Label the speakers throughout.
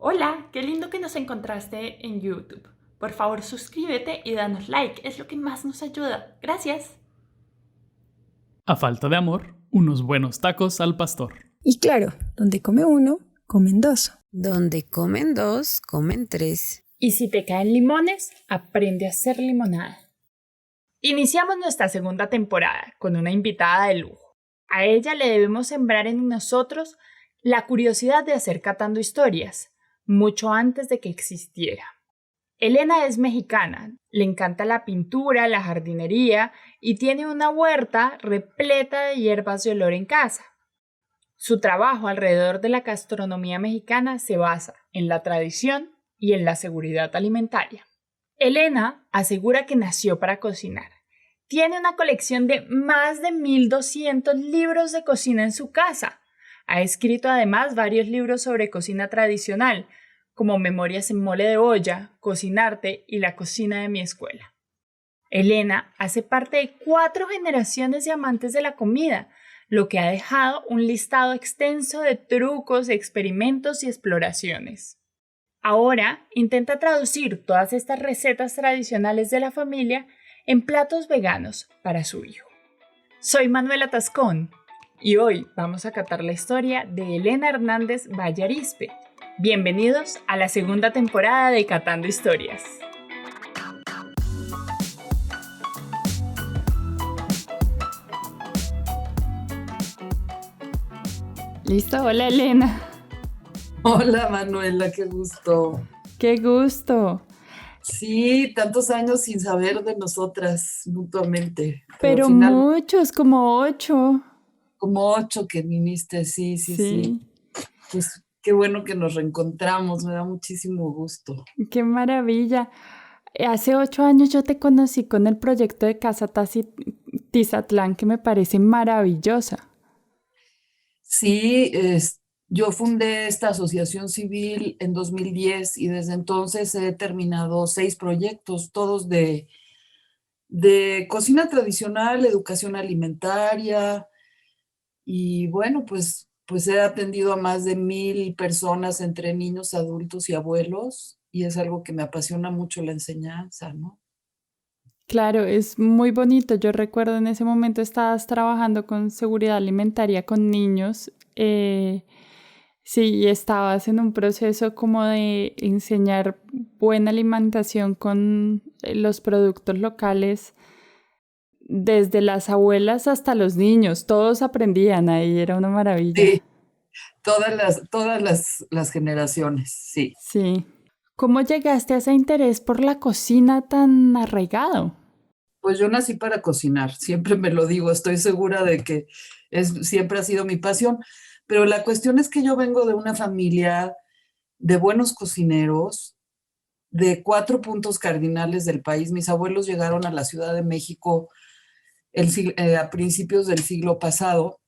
Speaker 1: Hola, qué lindo que nos encontraste en YouTube. Por favor, suscríbete y danos like, es lo que más nos ayuda. Gracias.
Speaker 2: A falta de amor, unos buenos tacos al pastor.
Speaker 3: Y claro, donde come uno, comen dos.
Speaker 4: Donde comen dos, comen tres.
Speaker 1: Y si te caen limones, aprende a hacer limonada. Iniciamos nuestra segunda temporada con una invitada de lujo. A ella le debemos sembrar en nosotros la curiosidad de hacer Catando Historias, mucho antes de que existiera. Elena es mexicana, le encanta la pintura, la jardinería y tiene una huerta repleta de hierbas de olor en casa. Su trabajo alrededor de la gastronomía mexicana se basa en la tradición y en la seguridad alimentaria. Elena asegura que nació para cocinar. Tiene una colección de más de 1,200 libros de cocina en su casa. Ha escrito además varios libros sobre cocina tradicional, como Memorias en mole de olla, Cocinarte y La cocina de mi escuela. Elena hace parte de 4 generaciones de amantes de la comida, lo que ha dejado un listado extenso de trucos, experimentos y exploraciones. Ahora intenta traducir todas estas recetas tradicionales de la familia en platos veganos para su hijo. Soy Manuela Tascón y hoy vamos a catar la historia de Elena Hernández Vallarispe. Bienvenidos a la segunda temporada de Catando Historias. Listo, hola Elena.
Speaker 5: Hola Manuela, qué gusto.
Speaker 1: Qué gusto.
Speaker 5: Sí, tantos años sin saber de nosotras mutuamente, pero
Speaker 1: Pero
Speaker 5: finalmente
Speaker 1: muchos, como 8.
Speaker 5: como 8 que viniste, sí.
Speaker 1: Sí,
Speaker 5: Pues qué bueno que nos reencontramos, me da muchísimo gusto.
Speaker 1: qué maravilla. Hace 8 años yo te conocí con el proyecto de Casa Tizatlán, que me parece maravillosa.
Speaker 5: Sí, yo fundé esta asociación civil en 2010 y desde entonces he terminado 6 proyectos, todos de cocina tradicional, educación alimentaria. Y bueno, pues he atendido a más de 1,000 personas entre niños, adultos y abuelos, y es algo que me apasiona mucho la enseñanza, ¿no?
Speaker 1: Claro, es muy bonito. Yo recuerdo en ese momento estabas trabajando con seguridad alimentaria con niños. Sí, y estabas en un proceso como de enseñar buena alimentación con los productos locales, desde las abuelas hasta los niños. Todos aprendían ahí, era una maravilla.
Speaker 5: Sí, todas las generaciones, sí.
Speaker 1: Sí. ¿Cómo llegaste a ese interés por la cocina tan arraigado?
Speaker 5: Pues yo nací para cocinar, siempre me lo digo, estoy segura de que siempre ha sido mi pasión, pero la cuestión es que yo vengo de una familia de buenos cocineros, de 4 puntos cardinales del país. Mis abuelos llegaron a la Ciudad de México a principios del siglo pasado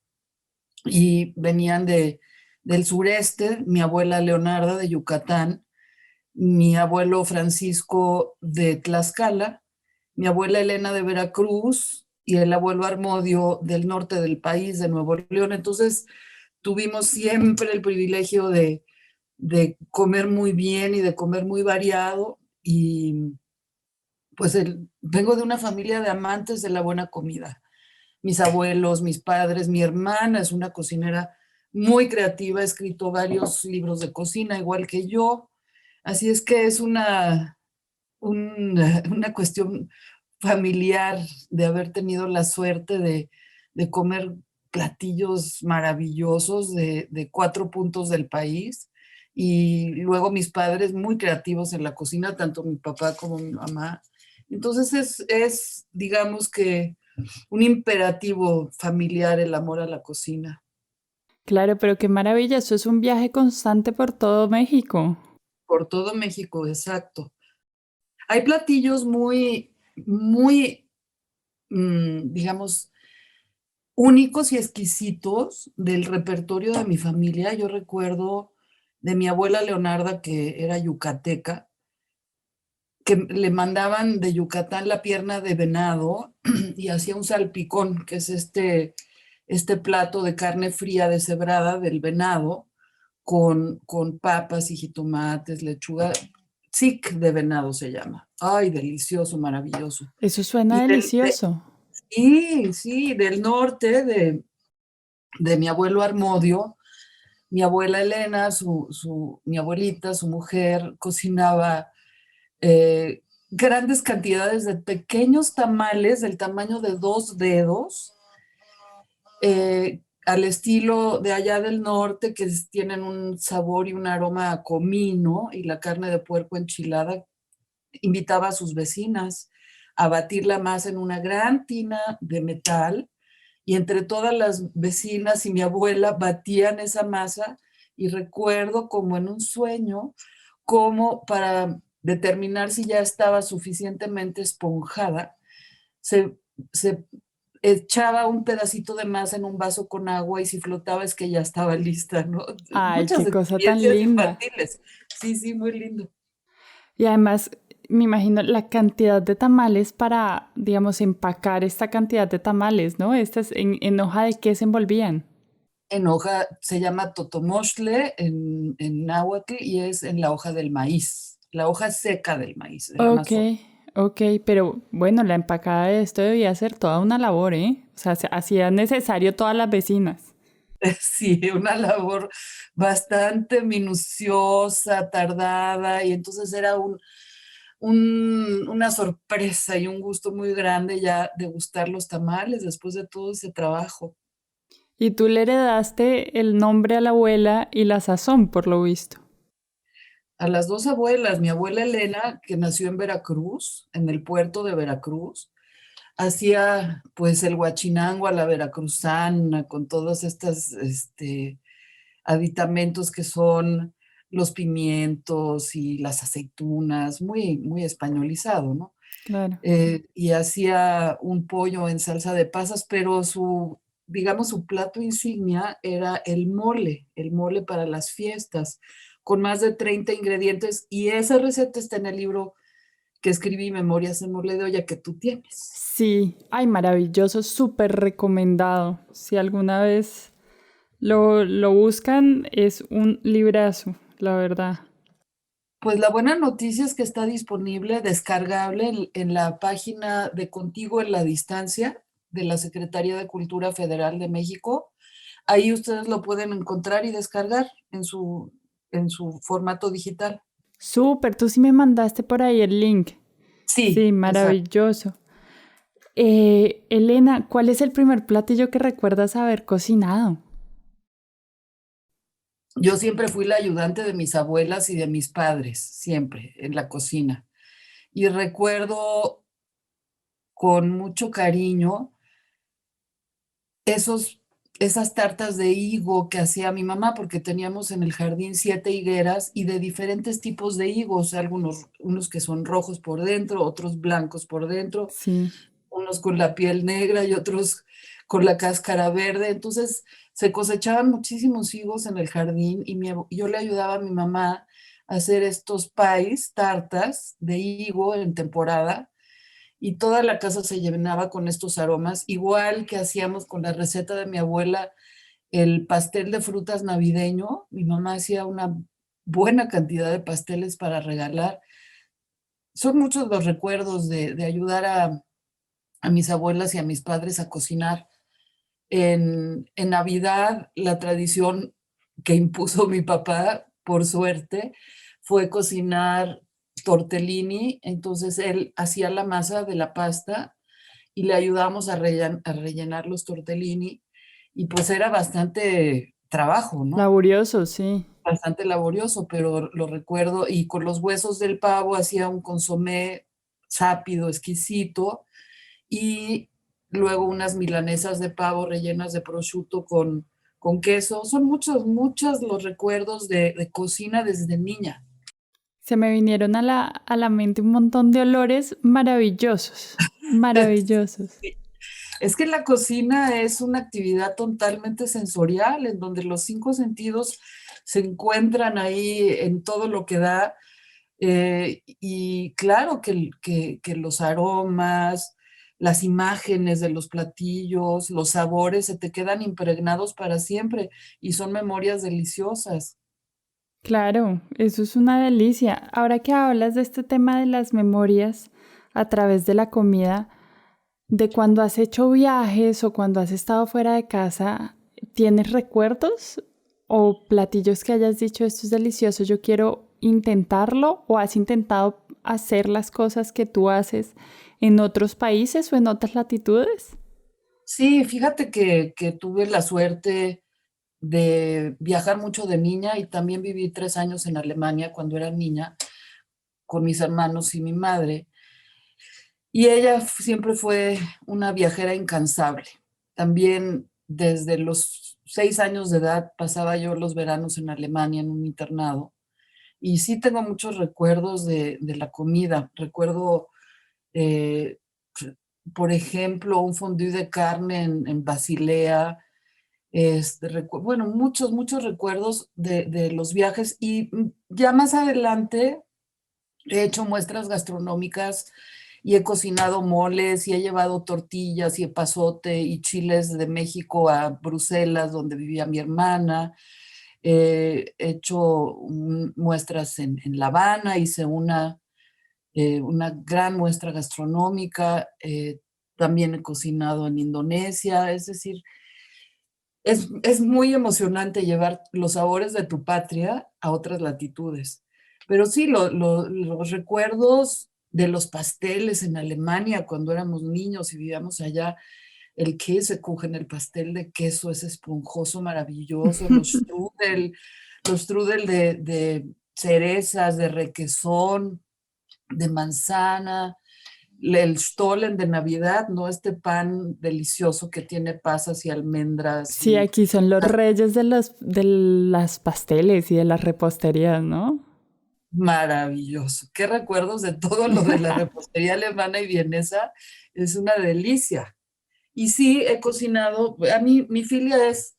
Speaker 5: y venían del sureste, mi abuela Leonarda de Yucatán, mi abuelo Francisco de Tlaxcala, mi abuela Elena de Veracruz y el abuelo Armodio del norte del país, de Nuevo León. Entonces tuvimos siempre el privilegio de comer muy bien y de comer muy variado y pues vengo de una familia de amantes de la buena comida. Mis abuelos, mis padres, mi hermana es una cocinera muy creativa, ha escrito varios libros de cocina, igual que yo. Así es que es una cuestión familiar de haber tenido la suerte de comer platillos maravillosos de 4 puntos del país. Y luego mis padres muy creativos en la cocina, tanto mi papá como mi mamá. Entonces digamos que un imperativo familiar el amor a la cocina.
Speaker 1: Claro, pero qué maravilla, eso es un viaje constante por todo México.
Speaker 5: Por todo México, exacto. Hay platillos muy, digamos, únicos y exquisitos del repertorio de mi familia. Yo recuerdo de mi abuela Leonarda, que era yucateca, que le mandaban de Yucatán la pierna de venado y hacía un salpicón, que es este plato de carne fría deshebrada del venado, con papas y jitomates, lechuga, zik de venado se llama. Ay, delicioso, maravilloso.
Speaker 1: Eso suena
Speaker 5: Y
Speaker 1: delicioso.
Speaker 5: sí, del norte, de mi abuelo Armodio, mi abuela Elena, mi abuelita, su mujer, cocinaba grandes cantidades de pequeños tamales del tamaño de 2 dedos, al estilo de allá del norte, que tienen un sabor y un aroma a comino, y la carne de puerco enchilada. Invitaba a sus vecinas a batir la masa en una gran tina de metal, y entre todas las vecinas y mi abuela batían esa masa, y recuerdo como en un sueño, como para determinar si ya estaba suficientemente esponjada, se, se echaba un pedacito de masa en un vaso con agua, y si flotaba es que ya estaba lista, ¿no?
Speaker 1: Ay,
Speaker 5: Muchas
Speaker 1: qué cosa tan
Speaker 5: experiencias
Speaker 1: linda.
Speaker 5: infantiles. Sí, sí, muy lindo.
Speaker 1: Y además, me imagino la cantidad de tamales para, digamos, empacar esta cantidad de tamales, ¿no? Estas en hoja de qué se envolvían.
Speaker 5: En hoja, se llama totomostle en náhuatl, y es en la hoja del maíz, la hoja seca del maíz, de la
Speaker 1: Ok,
Speaker 5: mazorca.
Speaker 1: ok, pero bueno, la empacada de esto debía ser toda una labor, ¿eh? O sea, se hacía necesario todas las vecinas.
Speaker 5: Sí, una labor bastante minuciosa, tardada, y entonces era una sorpresa y un gusto muy grande ya degustar los tamales después de todo ese trabajo.
Speaker 1: Y tú le heredaste el nombre a la abuela y la sazón, por lo visto.
Speaker 5: A las dos abuelas, mi abuela Elena, que nació en Veracruz, en el puerto de Veracruz, hacía pues el huachinango a la veracruzana, con todos estos aditamentos que son los pimientos y las aceitunas, muy, muy españolizado, ¿no?
Speaker 1: Claro.
Speaker 5: Y hacía un pollo en salsa de pasas, pero digamos, su plato insignia era el mole para las fiestas, con más de 30 ingredientes, y esa receta está en el libro que escribí, Memorias en Mole de Olla, que tú tienes.
Speaker 1: Sí, ay, maravilloso, súper recomendado. Si alguna vez lo buscan, es un librazo, la verdad.
Speaker 5: Pues la buena noticia es que está disponible, descargable en la página de Contigo en la Distancia de la Secretaría de Cultura Federal de México. Ahí ustedes lo pueden encontrar y descargar en su formato digital.
Speaker 1: Súper, tú sí me mandaste por ahí el link.
Speaker 5: Sí,
Speaker 1: Sí,
Speaker 5: exacto.
Speaker 1: maravilloso. Elena, ¿cuál es el primer platillo que recuerdas haber cocinado?
Speaker 5: Yo siempre fui la ayudante de mis abuelas y de mis padres, siempre en la cocina. Y recuerdo con mucho cariño esos, esas tartas de higo que hacía mi mamá, porque teníamos en el jardín 7 higueras, y de diferentes tipos de higos, unos que son rojos por dentro, otros blancos por dentro,
Speaker 1: Sí,
Speaker 5: unos con la piel negra y otros con la cáscara verde. Entonces se cosechaban muchísimos higos en el jardín, y yo le ayudaba a mi mamá a hacer estos pies, tartas de higo en temporada, y toda la casa se llenaba con estos aromas, igual que hacíamos con la receta de mi abuela, el pastel de frutas navideño. Mi mamá hacía una buena cantidad de pasteles para regalar. Son muchos los recuerdos de ayudar a mis abuelas y a mis padres a cocinar. En Navidad, la tradición que impuso mi papá, por suerte, fue cocinar tortellini. Entonces él hacía la masa de la pasta y le ayudábamos a rellenar los tortellini, y pues era bastante trabajo, ¿no?
Speaker 1: laborioso, sí.
Speaker 5: Bastante laborioso, pero lo recuerdo, y con los huesos del pavo hacía un consomé sápido, exquisito, y luego unas milanesas de pavo rellenas de prosciutto con queso. Son muchos los recuerdos de cocina desde niña.
Speaker 1: Se me vinieron a la mente un montón de olores maravillosos, maravillosos.
Speaker 5: Es que la cocina es una actividad totalmente sensorial, en donde los 5 sentidos se encuentran ahí en todo lo que da. Y claro que los aromas, las imágenes de los platillos, los sabores se te quedan impregnados para siempre, y son memorias deliciosas.
Speaker 1: Claro, eso es una delicia. Ahora que hablas de este tema de las memorias a través de la comida, de cuando has hecho viajes o cuando has estado fuera de casa, ¿tienes recuerdos o platillos que hayas dicho esto es delicioso, yo quiero intentarlo? ¿O has intentado hacer las cosas que tú haces en otros países o en otras latitudes?
Speaker 5: Sí, fíjate que tuve la suerte de viajar mucho de niña y también viví 3 años en Alemania cuando era niña con mis hermanos y mi madre. Y ella siempre fue una viajera incansable. También desde los 6 años de edad pasaba yo los veranos en Alemania en un internado. Y sí tengo muchos recuerdos de la comida. Recuerdo, eh, por ejemplo, un fondue de carne en Basilea. Bueno, muchos recuerdos de los viajes. Y ya más adelante he hecho muestras gastronómicas y he cocinado moles y he llevado tortillas y epazote y chiles de México a Bruselas, donde vivía mi hermana. He hecho muestras en La Habana, hice una gran muestra gastronómica. También he cocinado en Indonesia, es decir, es muy emocionante llevar los sabores de tu patria a otras latitudes. Pero sí, los recuerdos de los pasteles en Alemania cuando éramos niños y vivíamos allá, el Käsekuchen, el pastel de queso, es esponjoso, maravilloso, los strudel de cerezas, de requesón, de manzana, el Stollen de Navidad, ¿no? Este pan delicioso que tiene pasas y almendras
Speaker 1: Sí,
Speaker 5: y
Speaker 1: aquí son los reyes de las pasteles y de las reposterías, ¿no?
Speaker 5: maravilloso. Qué recuerdos de todo lo de la repostería alemana y vienesa. Es una delicia. Y sí, he cocinado. A mí, mi filia es,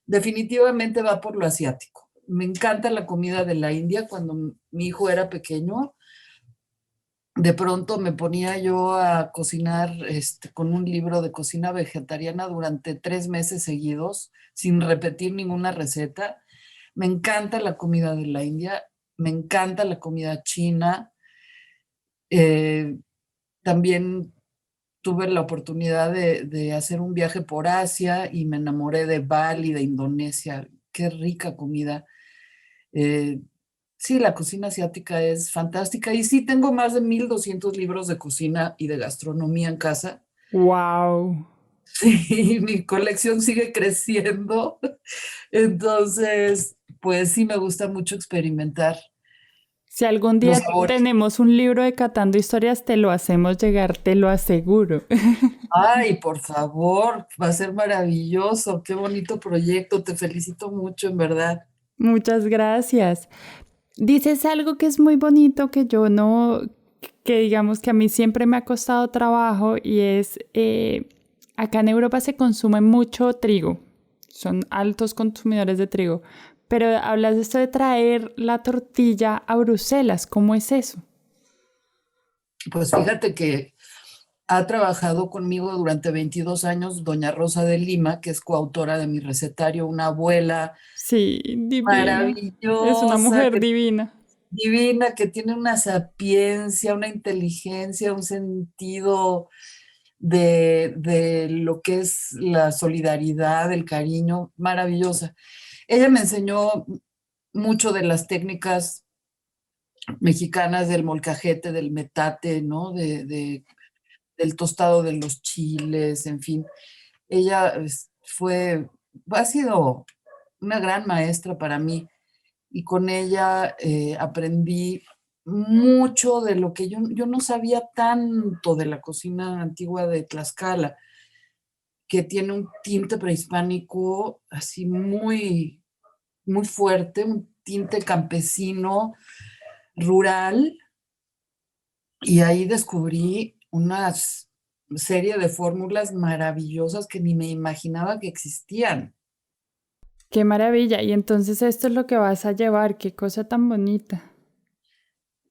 Speaker 5: definitivamente va por lo asiático. Me encanta la comida de la India. Cuando mi hijo era pequeño, de pronto me ponía yo a cocinar con un libro de cocina vegetariana durante 3 meses seguidos, sin repetir ninguna receta. Me encanta la comida de la India, me encanta la comida china. Eh, También tuve la oportunidad de hacer un viaje por Asia y me enamoré de Bali, de Indonesia. Qué rica comida. Eh, sí, la cocina asiática es fantástica y sí, tengo más de 1,200 libros de cocina y de gastronomía en casa.
Speaker 1: Wow.
Speaker 5: Sí, mi colección sigue creciendo. Entonces, pues sí, me gusta mucho experimentar
Speaker 1: Si algún
Speaker 5: los
Speaker 1: día
Speaker 5: sabores.
Speaker 1: tenemos un libro de Catando Historias, te lo hacemos llegar, te lo aseguro.
Speaker 5: Ay, por favor, va a ser maravilloso. Qué bonito proyecto. Te felicito mucho, en verdad.
Speaker 1: Muchas gracias. Dices algo que es muy bonito, que yo no, que digamos que a mí siempre me ha costado trabajo y es, acá en Europa se consume mucho trigo, son altos consumidores de trigo, pero hablas de esto de traer la tortilla a Bruselas, ¿cómo es eso?
Speaker 5: Pues fíjate que ha trabajado conmigo durante 22 años doña Rosa de Lima, que es coautora de mi recetario, una abuela
Speaker 1: Sí, divina, es una
Speaker 5: maravillosa,
Speaker 1: mujer divina.
Speaker 5: divina, que tiene una sapiencia, una inteligencia, un sentido de lo que es la solidaridad, el cariño, maravillosa. Ella me enseñó mucho de las técnicas mexicanas del molcajete, del metate, ¿no? Del tostado de los chiles, en fin. Ella ha sido una gran maestra para mí y con ella aprendí mucho de lo que yo no sabía tanto de la cocina antigua de Tlaxcala, que tiene un tinte prehispánico así muy, muy fuerte, un tinte campesino, rural, y ahí descubrí una serie de fórmulas maravillosas que ni me imaginaba que existían.
Speaker 1: Qué maravilla. Y entonces esto es lo que vas a llevar, qué cosa tan bonita.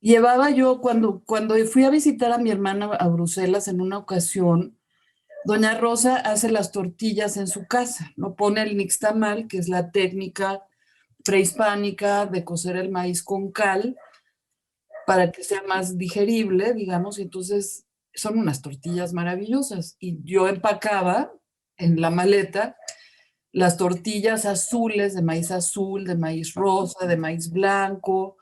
Speaker 5: Llevaba yo, cuando fui a visitar a mi hermana a Bruselas en una ocasión, doña Rosa hace las tortillas en su casa, ¿no? Pone el nixtamal, que es la técnica prehispánica de cocer el maíz con cal para que sea más digerible, digamos, y entonces son unas tortillas maravillosas. Y yo empacaba en la maleta las tortillas azules, de maíz azul, de maíz rosa, de maíz blanco,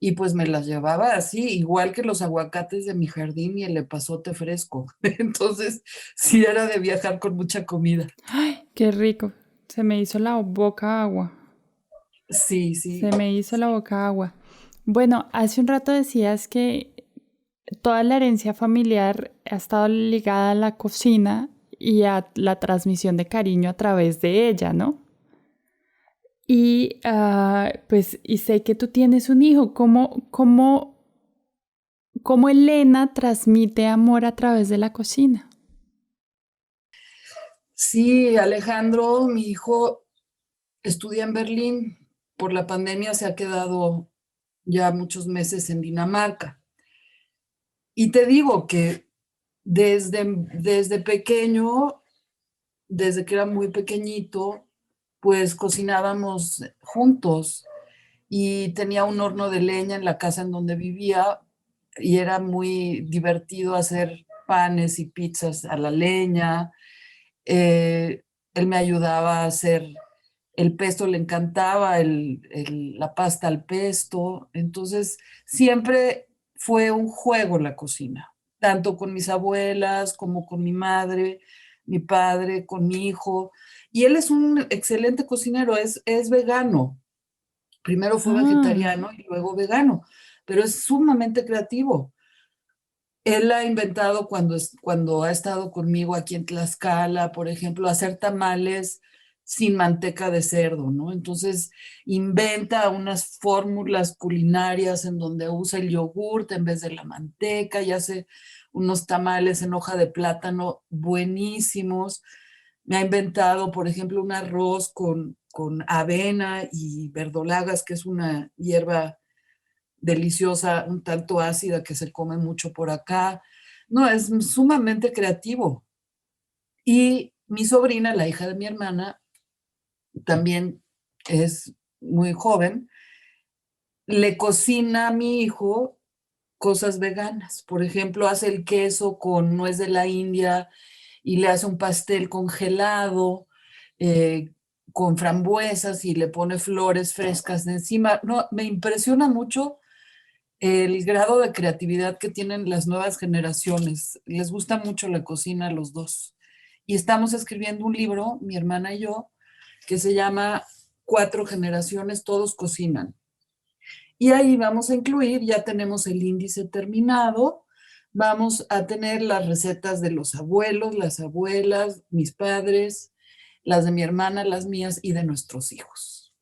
Speaker 5: y pues me las llevaba así, igual que los aguacates de mi jardín y el epazote fresco. Entonces, sí era de viajar con mucha comida.
Speaker 1: ¡Ay, qué rico! Se me hizo la boca agua.
Speaker 5: Sí,
Speaker 1: Se
Speaker 5: sí.
Speaker 1: me hizo la boca agua. Bueno, hace un rato decías que toda la herencia familiar ha estado ligada a la cocina y a la transmisión de cariño a través de ella, ¿no? Y pues, y sé que tú tienes un hijo. ¿Cómo Elena transmite amor a través de la cocina?
Speaker 5: Sí, Alejandro, mi hijo, estudia en Berlín. Por la pandemia se ha quedado ya muchos meses en Dinamarca. Y te digo que desde pequeño, desde que era muy pequeñito, pues cocinábamos juntos y tenía un horno de leña en la casa en donde vivía y era muy divertido hacer panes y pizzas a la leña. Él me ayudaba a hacer el pesto, le encantaba la pasta al pesto. Entonces, siempre fue un juego la cocina, tanto con mis abuelas como con mi madre, mi padre, con mi hijo. Y él es un excelente cocinero, es vegano. Primero fue
Speaker 1: Ah,
Speaker 5: vegetariano y luego vegano, pero es sumamente creativo. Él ha inventado cuando ha estado conmigo aquí en Tlaxcala, por ejemplo, hacer tamales sin manteca de cerdo, ¿no? Entonces inventa unas fórmulas culinarias en donde usa el yogurt en vez de la manteca y hace unos tamales en hoja de plátano buenísimos. Me ha inventado, por ejemplo, un arroz con avena y verdolagas, que es una hierba deliciosa, un tanto ácida que se come mucho por acá. No, es sumamente creativo. Y mi sobrina, la hija de mi hermana, también es muy joven, le cocina a mi hijo cosas veganas. Por ejemplo, hace el queso con nuez de la India y le hace un pastel congelado eh, con frambuesas y le pone flores frescas de encima. No, me impresiona mucho el grado de creatividad que tienen las nuevas generaciones. Les gusta mucho la cocina a los dos. Y estamos escribiendo un libro, mi hermana y yo, que se llama Cuatro generaciones, todos cocinan. Y ahí vamos a incluir, ya tenemos el índice terminado, vamos a tener las recetas de los abuelos, las abuelas, mis padres, las de mi hermana, las mías y de nuestros hijos.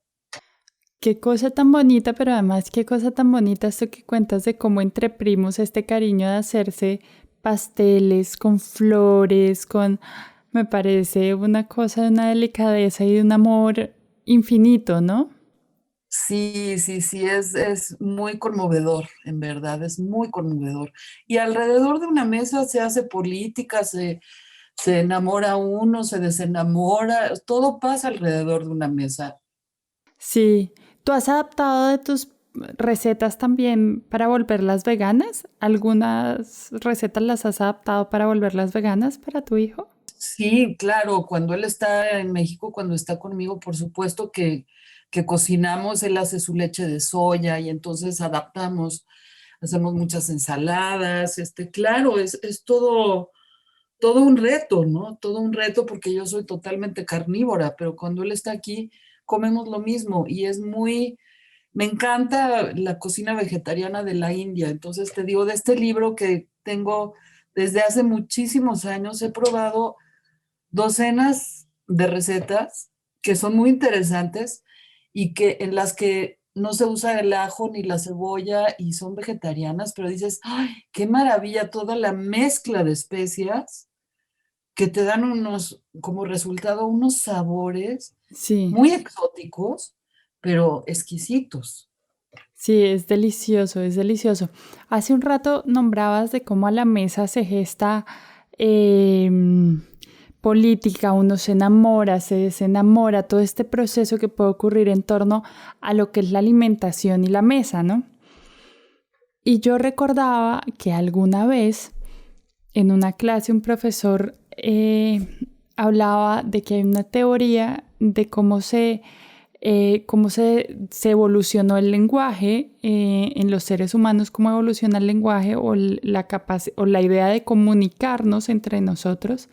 Speaker 1: qué cosa tan bonita, pero además qué cosa tan bonita esto que cuentas de cómo entre primos este cariño de hacerse pasteles con flores, con... Me parece una cosa de una delicadeza y de un amor infinito, ¿no?
Speaker 5: Sí, sí, sí, es muy conmovedor, en verdad, es muy conmovedor. Y alrededor de una mesa se hace política, se enamora uno, se desenamora, todo pasa alrededor de una mesa.
Speaker 1: Sí. ¿Tú has adaptado de tus recetas también para volverlas veganas? ¿Algunas recetas las has adaptado para volverlas veganas para tu hijo?
Speaker 5: Sí, claro, cuando él está en México, cuando está conmigo, por supuesto que cocinamos, él hace su leche de soya y entonces adaptamos, hacemos muchas ensaladas, claro, es todo un reto, ¿no? Todo un reto porque yo soy totalmente carnívora, pero cuando él está aquí comemos lo mismo y me encanta la cocina vegetariana de la India. Entonces te digo, de este libro que tengo desde hace muchísimos años, he probado docenas de recetas que son muy interesantes y que en las que no se usa el ajo ni la cebolla y son vegetarianas, pero dices, ¡ay, qué maravilla! Toda la mezcla de especias que te dan como resultado, unos sabores
Speaker 1: Sí,
Speaker 5: muy exóticos, pero exquisitos.
Speaker 1: sí, es delicioso, es delicioso. Hace un rato nombrabas de cómo a la mesa se gesta, política, uno se enamora, se desenamora, todo este proceso que puede ocurrir en torno a lo que es la alimentación y la mesa, ¿no? Y yo recordaba que alguna vez en una clase un profesor hablaba de que hay una teoría de cómo se evolucionó el lenguaje en los seres humanos, cómo evoluciona el lenguaje o la idea de comunicarnos entre nosotros.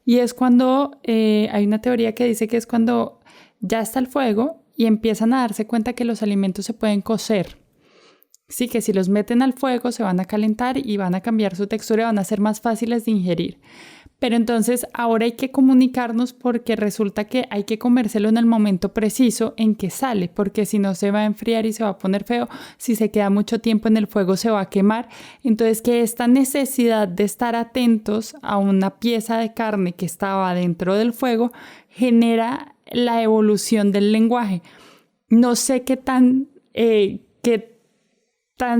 Speaker 1: Y es cuando hay una teoría que dice que es cuando ya está el fuego y empiezan a darse cuenta que los alimentos se pueden cocer. Sí, que si los meten al fuego se van a calentar y van a cambiar su textura y van a ser más fáciles de ingerir. Pero entonces ahora hay que comunicarnos porque resulta que hay que comérselo en el momento preciso en que sale, porque si no se va a enfriar y se va a poner feo, si se queda mucho tiempo en el fuego se va a quemar. Entonces que esta necesidad de estar atentos a una pieza de carne que estaba dentro del fuego genera la evolución del lenguaje. No sé qué tan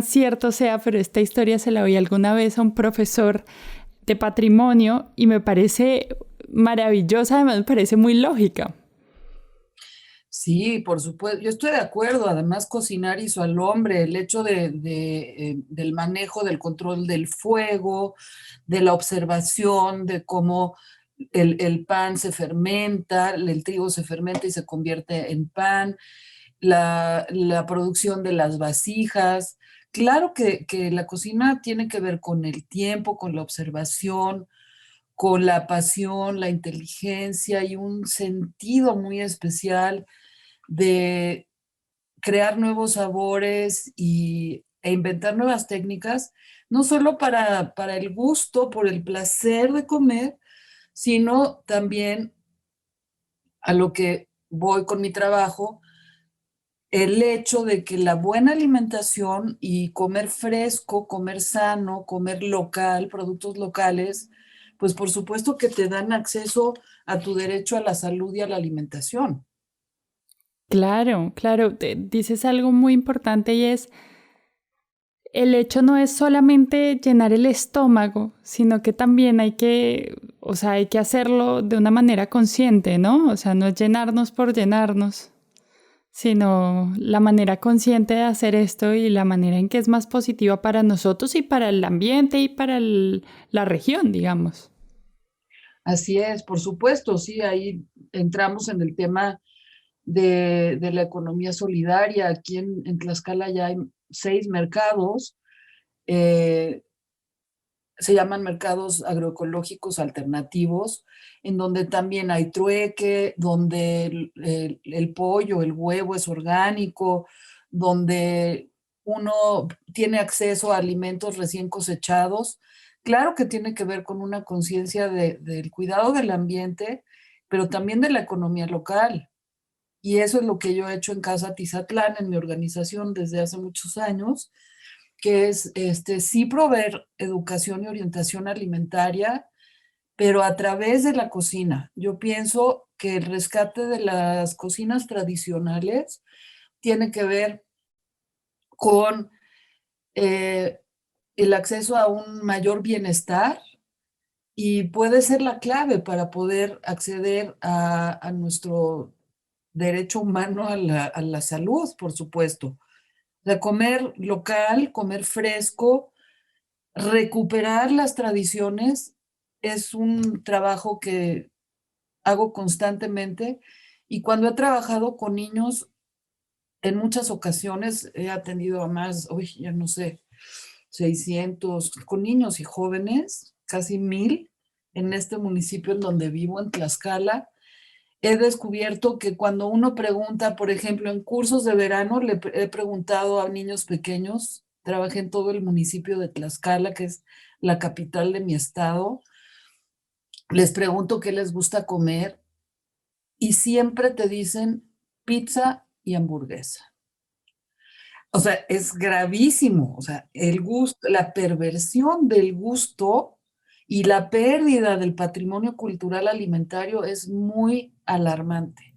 Speaker 1: cierto sea, pero esta historia se la oí alguna vez a un profesor de patrimonio y me parece maravillosa, además me parece muy lógica.
Speaker 5: Sí, por supuesto. Yo estoy de acuerdo. Además, cocinar hizo al hombre. El hecho del manejo, del control del fuego, de la observación, de cómo el pan se fermenta, el trigo se fermenta y se convierte en pan, la producción de las vasijas. Claro que la cocina tiene que ver con el tiempo, con la observación, con la pasión, la inteligencia y un sentido muy especial de crear nuevos sabores e inventar nuevas técnicas, no solo para el gusto, por el placer de comer, sino también a lo que voy con mi trabajo, el hecho de que la buena alimentación y comer fresco, comer sano, comer local, productos locales, pues por supuesto que te dan acceso a tu derecho a la salud y a la alimentación.
Speaker 1: Claro, claro, dices algo muy importante y es, el hecho no es solamente llenar el estómago, sino que también hay que hacerlo de una manera consciente, ¿no? O sea, no es llenarnos por llenarnos, sino la manera consciente de hacer esto y la manera en que es más positiva para nosotros y para el ambiente y para la región, digamos.
Speaker 5: Así es, por supuesto, sí, ahí entramos en el tema de la economía solidaria. Aquí en Tlaxcala ya hay 6 mercados, eh, se llaman mercados agroecológicos alternativos, en donde también hay trueque, donde el pollo, el huevo es orgánico, donde uno tiene acceso a alimentos recién cosechados. Claro que tiene que ver con una conciencia del cuidado del ambiente, pero también de la economía local. Y eso es lo que yo he hecho en Casa Tizatlán, en mi organización desde hace muchos años, que es sí proveer educación y orientación alimentaria, pero a través de la cocina. Yo pienso que el rescate de las cocinas tradicionales tiene que ver con el acceso a un mayor bienestar y puede ser la clave para poder acceder a nuestro derecho humano a la salud, por supuesto. De comer local, comer fresco, recuperar las tradiciones es un trabajo que hago constantemente y cuando he trabajado con niños, en muchas ocasiones he atendido a más, ya no sé, 600, con niños y jóvenes, casi 1000 en este municipio en donde vivo, en Tlaxcala. He descubierto que cuando uno pregunta, por ejemplo, en cursos de verano, he preguntado a niños pequeños, trabajé en todo el municipio de Tlaxcala, que es la capital de mi estado, les pregunto qué les gusta comer y siempre te dicen pizza y hamburguesa. O sea, es gravísimo, o sea, el gusto, la perversión del gusto y la pérdida del patrimonio cultural alimentario es muy alarmante.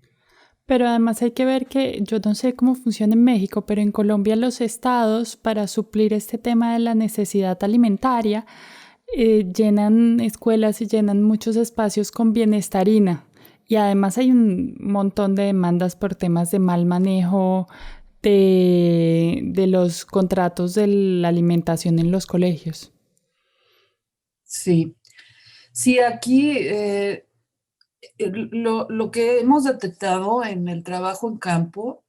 Speaker 1: Pero además hay que ver que yo no sé cómo funciona en México, pero en Colombia los estados, para suplir este tema de la necesidad alimentaria, llenan escuelas y llenan muchos espacios con bienestarina. Y además hay un montón de demandas por temas de mal manejo de los contratos de la alimentación en los colegios.
Speaker 5: Sí, sí, aquí lo que hemos detectado en el trabajo en campo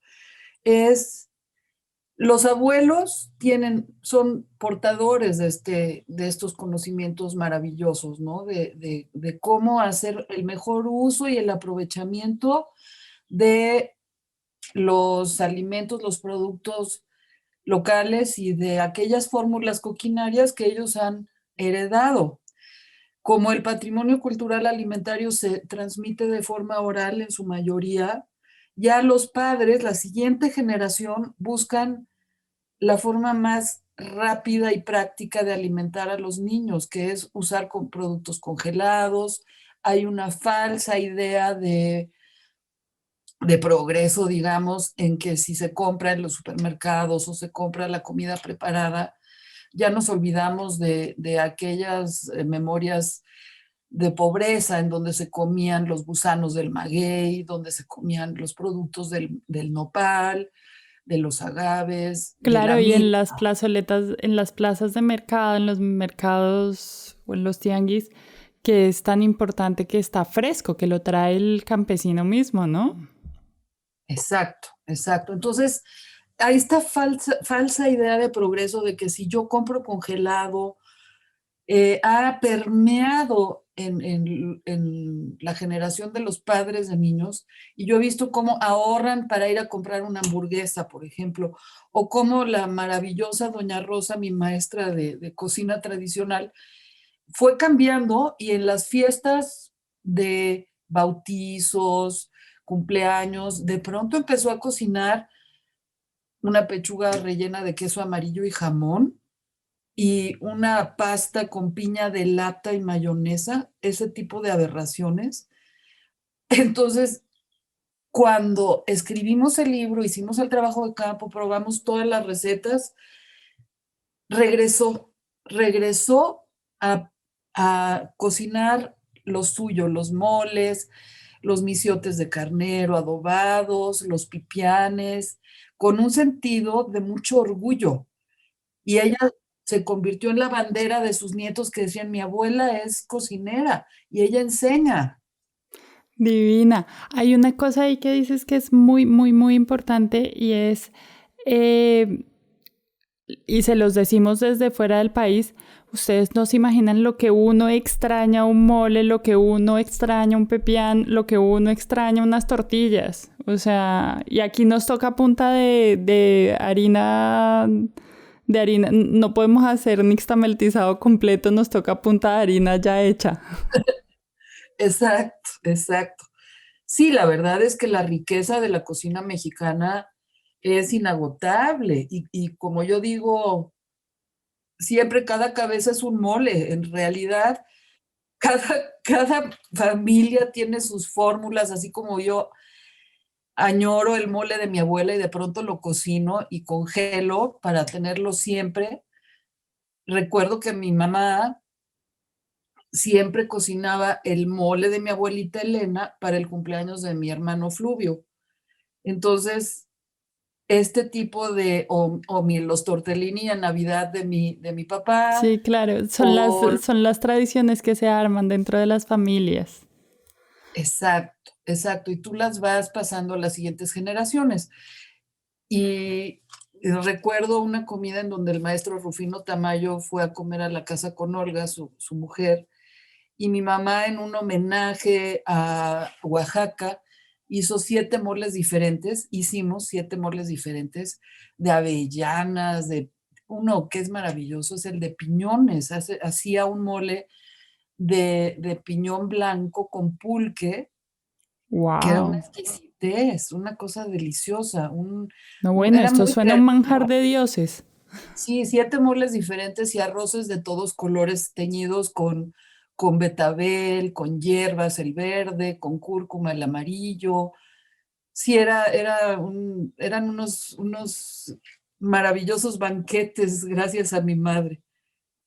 Speaker 5: es los abuelos son portadores de estos conocimientos maravillosos, ¿no? De cómo hacer el mejor uso y el aprovechamiento de los alimentos, los productos locales y de aquellas fórmulas coquinarias que ellos han heredado. Como el patrimonio cultural alimentario se transmite de forma oral en su mayoría, ya los padres, la siguiente generación, buscan la forma más rápida y práctica de alimentar a los niños, que es usar productos congelados. Hay una falsa idea de progreso, digamos, en que si se compra en los supermercados o se compra la comida preparada, ya nos olvidamos de aquellas memorias de pobreza en donde se comían los gusanos del maguey, donde se comían los productos del nopal, de los agaves, de la
Speaker 1: Claro, y en
Speaker 5: milpa.
Speaker 1: las plazoletas, en las plazas de mercado, en los mercados o en los tianguis, que es tan importante que está fresco, que lo trae el campesino mismo, ¿no?
Speaker 5: Exacto, exacto. Entonces, hay esta falsa idea de progreso de que si yo compro congelado, ha permeado en la generación de los padres de niños, y yo he visto cómo ahorran para ir a comprar una hamburguesa, por ejemplo, o cómo la maravillosa doña Rosa, mi maestra de cocina tradicional, fue cambiando, y en las fiestas de bautizos, cumpleaños, de pronto empezó a cocinar una pechuga rellena de queso amarillo y jamón y una pasta con piña de lata y mayonesa, ese tipo de aberraciones. Entonces, cuando escribimos el libro, hicimos el trabajo de campo, probamos todas las recetas, regresó, regresó a cocinar lo suyo, los moles, los misiotes de carnero adobados, los pipianes, con un sentido de mucho orgullo. Y ella se convirtió en la bandera de sus nietos que decían, mi abuela es cocinera y ella enseña.
Speaker 1: Divina. Hay una cosa ahí que dices que es muy, muy, muy importante y es, eh, y se los decimos desde fuera del país, ustedes no se imaginan lo que uno extraña un mole, lo que uno extraña un pepián, lo que uno extraña unas tortillas. O sea, y aquí nos toca a punta de harina, no podemos hacer nixtameltizado completo, nos toca a punta de harina ya hecha.
Speaker 5: Exacto, exacto. Sí, la verdad es que la riqueza de la cocina mexicana es inagotable y como yo digo, siempre cada cabeza es un mole. En realidad, cada, cada familia tiene sus fórmulas, así como yo añoro el mole de mi abuela y de pronto lo cocino y congelo para tenerlo siempre. Recuerdo que mi mamá siempre cocinaba el mole de mi abuelita Elena para el cumpleaños de mi hermano Fluvio. Entonces, este tipo los tortellini en Navidad de mi papá,
Speaker 1: Sí, claro,
Speaker 5: o
Speaker 1: son las tradiciones que se arman dentro de las familias.
Speaker 5: exacto, exacto, y tú las vas pasando a las siguientes generaciones. Y recuerdo una comida en donde el maestro Rufino Tamayo fue a comer a la casa con Olga, su mujer, y mi mamá en un homenaje a Oaxaca hizo 7 moles diferentes, hicimos 7 moles diferentes de avellanas, de uno que es maravilloso, es el de piñones, hacía un mole de piñón blanco con pulque, que era una
Speaker 1: Wow.
Speaker 5: exquisitez, una cosa deliciosa,
Speaker 1: No, bueno,
Speaker 5: era
Speaker 1: esto
Speaker 5: muy
Speaker 1: suena a un manjar
Speaker 5: creativo.
Speaker 1: de dioses.
Speaker 5: Sí, 7 moles diferentes y arroces de todos colores teñidos con betabel, con hierbas, el verde, con cúrcuma, el amarillo. Sí, eran unos maravillosos banquetes gracias a mi madre.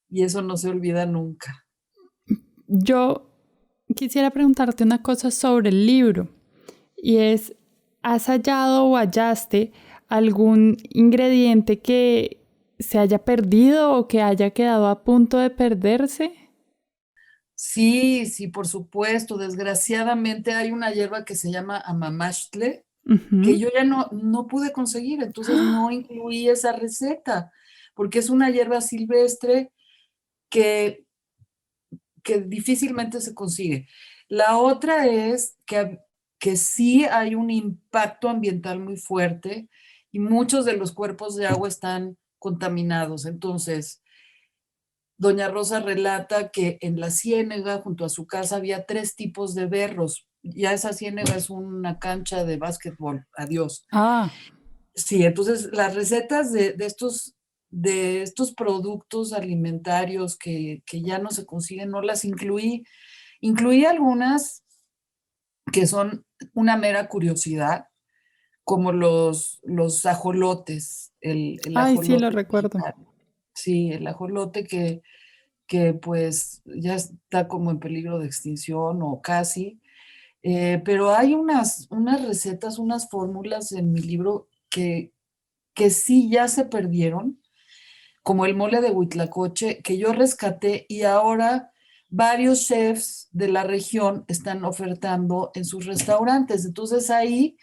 Speaker 5: y eso no se olvida nunca.
Speaker 1: Yo quisiera preguntarte una cosa sobre el libro y es, ¿has hallado o hallaste algún ingrediente que se haya perdido o que haya quedado a punto de perderse?
Speaker 5: Sí, sí, por supuesto. Desgraciadamente hay una hierba que se llama amamashtle, que
Speaker 1: Ujú.
Speaker 5: yo ya no pude conseguir, entonces no incluí esa receta, porque es una hierba silvestre que, que difícilmente se consigue. La otra es que sí hay un impacto ambiental muy fuerte y muchos de los cuerpos de agua están contaminados. Entonces, doña Rosa relata que en la ciénega, junto a su casa, había 3 tipos de berros. Ya esa ciénega es una cancha de básquetbol. Adiós.
Speaker 1: Ah,
Speaker 5: Sí, entonces las recetas de estos productos alimentarios que ya no se consiguen, no las incluí. Incluí algunas que son una mera curiosidad, como los ajolotes, el
Speaker 1: ay, sí, lo
Speaker 5: ajolote
Speaker 1: recuerdo.
Speaker 5: mexicano. Sí, el ajolote que pues ya está como en peligro de extinción o casi. Pero hay unas recetas, unas fórmulas en mi libro que sí ya se perdieron, como el mole de Huitlacoche, que yo rescaté y ahora varios chefs de la región están ofertando en sus restaurantes. Entonces ahí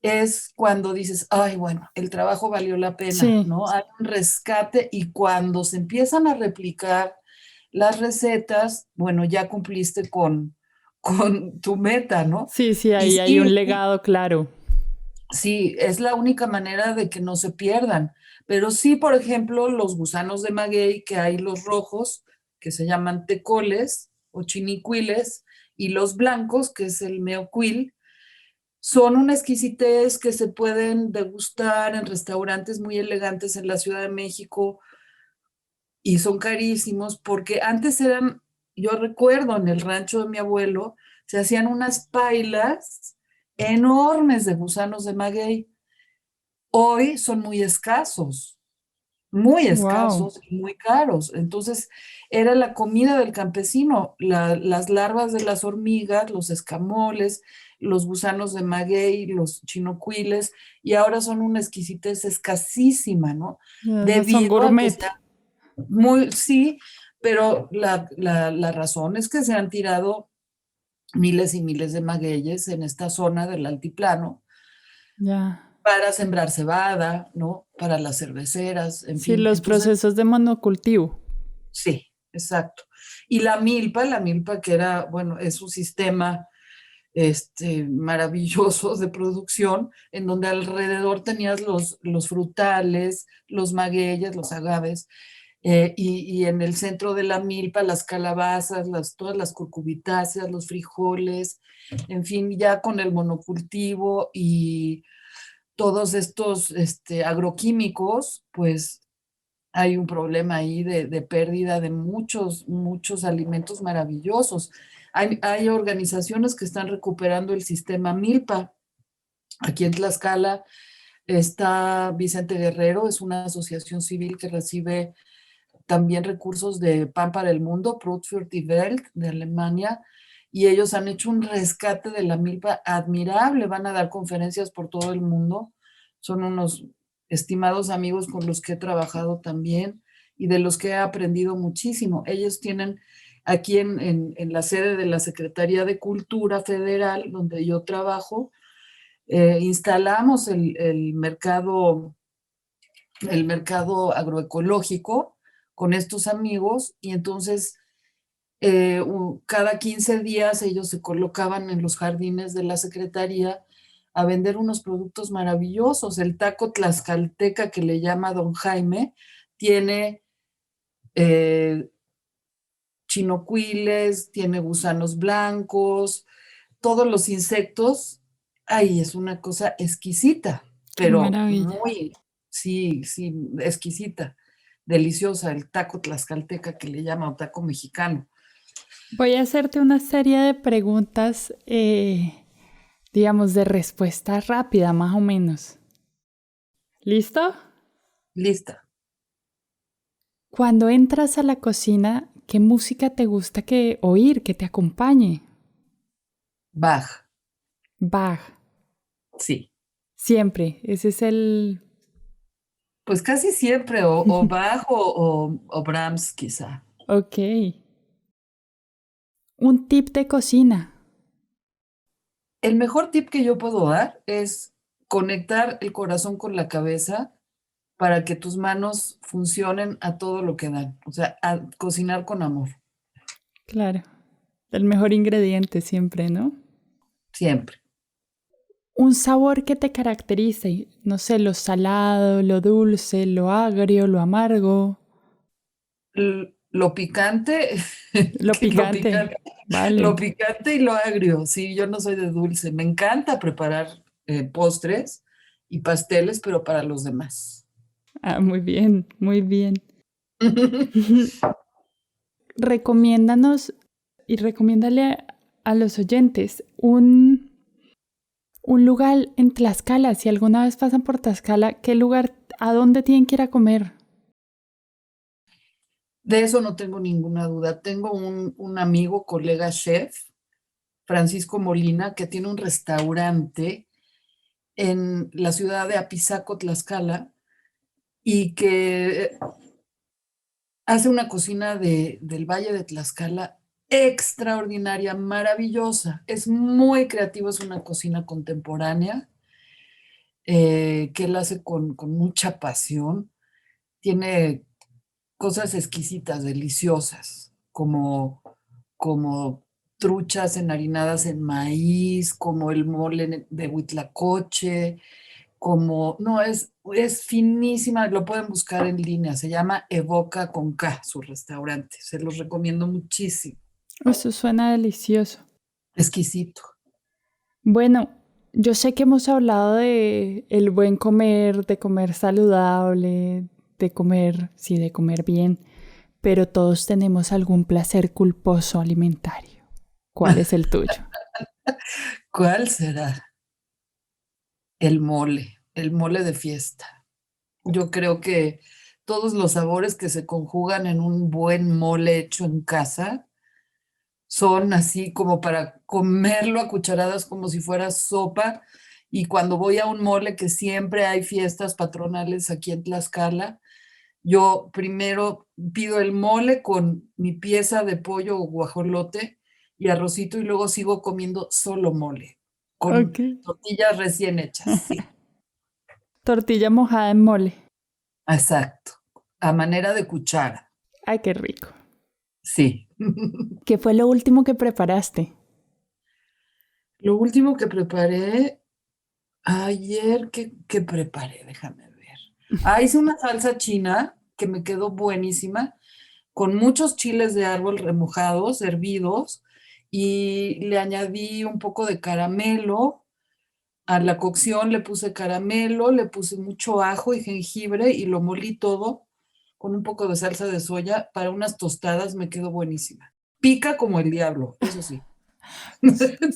Speaker 5: es cuando dices, ay, bueno, el trabajo valió la pena,
Speaker 1: Sí,
Speaker 5: ¿no? Hay un rescate y cuando se empiezan a replicar las recetas, bueno, ya cumpliste con tu meta, ¿no?
Speaker 1: sí, sí,
Speaker 5: Y
Speaker 1: ahí hay
Speaker 5: sí,
Speaker 1: un legado claro.
Speaker 5: sí, es la única manera de que no se pierdan. Pero sí, por ejemplo, los gusanos de maguey, que hay los rojos, que se llaman tecoles o chinicuiles, y los blancos, que es el meocuil, son una exquisitez que se pueden degustar en restaurantes muy elegantes en la Ciudad de México y son carísimos porque antes eran, yo recuerdo en el rancho de mi abuelo, se hacían unas pailas enormes de gusanos de maguey. Hoy son muy
Speaker 1: Wow.
Speaker 5: escasos y muy caros. Entonces, era la comida del campesino, las larvas de las hormigas, los escamoles, los gusanos de maguey, los chinocuiles, y ahora son una exquisitez escasísima, ¿no?
Speaker 1: Ya son
Speaker 5: Debido a que
Speaker 1: gourmet.
Speaker 5: está muy, sí, pero la razón es que se han tirado miles y miles de magueyes en esta zona del altiplano
Speaker 1: Ya.
Speaker 5: para sembrar cebada, ¿no? Para las cerveceras, en
Speaker 1: Sí,
Speaker 5: fin.
Speaker 1: los
Speaker 5: Entonces,
Speaker 1: procesos de monocultivo.
Speaker 5: sí, exacto. Y la milpa que era, bueno, es un sistema maravilloso de producción, en donde alrededor tenías los frutales, los magueyes, los agaves, y en el centro de la milpa las calabazas, todas las curcubitáceas, los frijoles, en fin, ya con el monocultivo y todos estos agroquímicos, pues hay un problema ahí de pérdida de muchos alimentos maravillosos. Hay organizaciones que están recuperando el sistema Milpa. Aquí en Tlaxcala está Vicente Guerrero, es una asociación civil que recibe también recursos de Pan para el Mundo, Brot für die Welt de Alemania, y ellos han hecho un rescate de la milpa admirable, van a dar conferencias por todo el mundo, son unos estimados amigos con los que he trabajado también y de los que he aprendido muchísimo. Ellos tienen aquí en la sede de la Secretaría de Cultura Federal, donde yo trabajo, instalamos el mercado agroecológico con estos amigos y entonces cada 15 días ellos se colocaban en los jardines de la secretaría a vender unos productos maravillosos. El taco tlaxcalteca que le llama don Jaime tiene eh, chinocuiles, tiene gusanos blancos, todos los insectos. Ay, es una cosa exquisita,
Speaker 1: Qué
Speaker 5: pero
Speaker 1: maravilla.
Speaker 5: muy, sí, sí, exquisita, deliciosa, el taco tlaxcalteca que le llama o taco mexicano.
Speaker 1: Voy a hacerte una serie de preguntas, digamos, de respuesta rápida, más o menos. ¿Listo?
Speaker 5: Lista.
Speaker 1: Cuando entras a la cocina, ¿qué música te gusta oír, que te acompañe?
Speaker 5: Bach,
Speaker 1: Bach,
Speaker 5: sí.
Speaker 1: siempre. Ese es el...
Speaker 5: Pues casi siempre, o Bach o Brahms quizá.
Speaker 1: Ok. Un tip de cocina.
Speaker 5: El mejor tip que yo puedo dar es conectar el corazón con la cabeza para que tus manos funcionen a todo lo que dan. O sea, a cocinar con amor,
Speaker 1: Claro. El mejor ingrediente siempre, ¿no?
Speaker 5: siempre.
Speaker 1: Un sabor que te caracterice. No sé, lo salado, lo dulce, lo agrio, lo amargo.
Speaker 5: Lo picante,
Speaker 1: Lo
Speaker 5: que lo
Speaker 1: picante.
Speaker 5: picante,
Speaker 1: Vale.
Speaker 5: lo picante y lo agrio. Sí, yo no soy de dulce. Me encanta preparar postres y pasteles, pero para los demás.
Speaker 1: Ah, muy bien, muy bien. Recomiéndanos y recomiéndale a los oyentes un lugar en Tlaxcala. Si alguna vez pasan por Tlaxcala, ¿qué lugar, a dónde tienen que ir a comer?
Speaker 5: De eso no tengo ninguna duda. Tengo un amigo, colega chef, Francisco Molina, que tiene un restaurante en la ciudad de Apizaco, Tlaxcala, y que hace una cocina del Valle de Tlaxcala extraordinaria, maravillosa. Es muy creativo, es una cocina contemporánea que él hace con mucha pasión. Tiene cosas exquisitas, deliciosas, como truchas enharinadas en maíz, como el mole de huitlacoche, no, es finísima, lo pueden buscar en línea, se llama Evoca con K, su restaurante, se los recomiendo muchísimo,
Speaker 1: Eso suena delicioso.
Speaker 5: exquisito.
Speaker 1: Bueno, yo sé que hemos hablado de el buen comer, de comer saludable, de comer bien, pero todos tenemos algún placer culposo alimentario. ¿Cuál es el tuyo?
Speaker 5: ¿Cuál será? El mole de fiesta. Yo creo que todos los sabores que se conjugan en un buen mole hecho en casa son así como para comerlo a cucharadas como si fuera sopa. Y cuando voy a un mole, que siempre hay fiestas patronales aquí en Tlaxcala, yo primero pido el mole con mi pieza de pollo o guajolote y arrocito y luego sigo comiendo solo mole, con
Speaker 1: Ok.
Speaker 5: tortillas recién hechas, sí,
Speaker 1: Tortilla mojada en mole.
Speaker 5: exacto, a manera de cuchara,
Speaker 1: Ay, qué rico.
Speaker 5: sí.
Speaker 1: ¿Qué fue lo último que preparaste?
Speaker 5: Lo último que preparé ayer, ¿qué preparé? Déjame ver. Hice una salsa china que me quedó buenísima, con muchos chiles de árbol remojados, hervidos, y le añadí un poco de caramelo. A la cocción le puse caramelo, le puse mucho ajo y jengibre y lo molí todo con un poco de salsa de soya para unas tostadas, me quedó buenísima. Pica como el diablo, eso sí.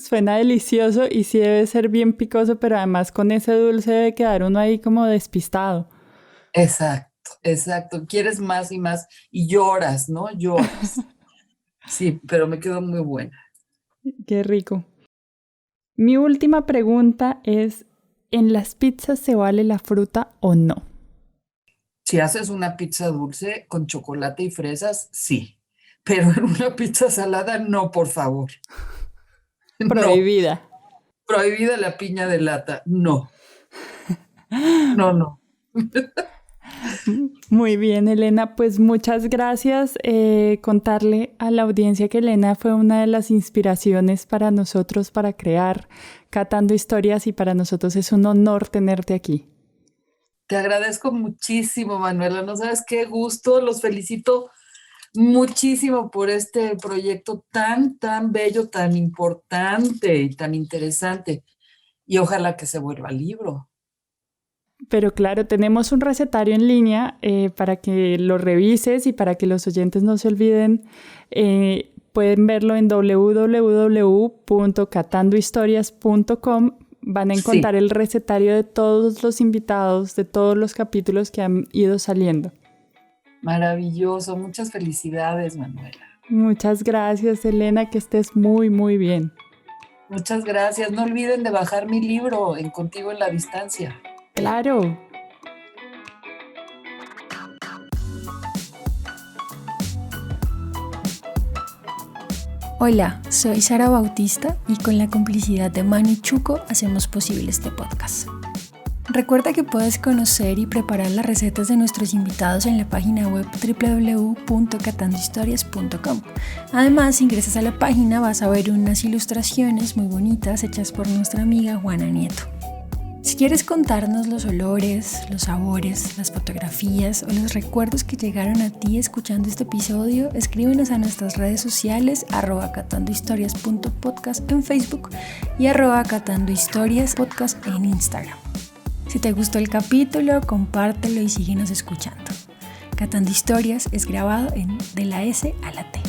Speaker 1: Suena delicioso y sí debe ser bien picoso, pero además con ese dulce debe quedar uno ahí como despistado.
Speaker 5: Exacto, exacto. Quieres más y más y lloras, ¿no? Lloras. Sí, pero me quedó muy buena.
Speaker 1: Qué rico. Mi última pregunta es, ¿en las pizzas se vale la fruta o no?
Speaker 5: Si haces una pizza dulce con chocolate y fresas, sí. Pero en una pizza salada, no, por favor. No.
Speaker 1: Prohibida.
Speaker 5: Prohibida la piña de lata. No. No, no.
Speaker 1: Muy bien, Elena, pues muchas gracias. Contarle a la audiencia que Elena fue una de las inspiraciones para nosotros para crear Catando Historias y para nosotros es un honor tenerte aquí.
Speaker 5: Te agradezco muchísimo, Manuela. No sabes qué gusto. Los felicito muchísimo por este proyecto tan, tan bello, tan importante y tan interesante. Y ojalá que se vuelva libro.
Speaker 1: Pero claro, tenemos un recetario en línea para que lo revises y para que los oyentes no se olviden. Pueden verlo en www.catandohistorias.com. Van a encontrar el recetario de todos los invitados, de todos los capítulos que han ido saliendo.
Speaker 5: Maravilloso, muchas felicidades, Manuela.
Speaker 1: Muchas gracias, Elena, que estés muy, muy bien.
Speaker 5: Muchas gracias. No olviden de bajar mi libro en Contigo en la Distancia.
Speaker 1: Claro.
Speaker 3: Hola, soy Sara Bautista y con la complicidad de Manu Chuco hacemos posible este podcast. Recuerda que puedes conocer y preparar las recetas de nuestros invitados en la página web www.catandohistorias.com. Además, si ingresas a la página vas a ver unas ilustraciones muy bonitas hechas por nuestra amiga Juana Nieto. Si quieres contarnos los olores, los sabores, las fotografías o los recuerdos que llegaron a ti escuchando este episodio, escríbenos a nuestras redes sociales @catandohistorias.podcast en Facebook y @catandohistoriaspodcast en Instagram. Si te gustó el capítulo, compártelo y síguenos escuchando. Catando Historias es grabado en de la S a la T.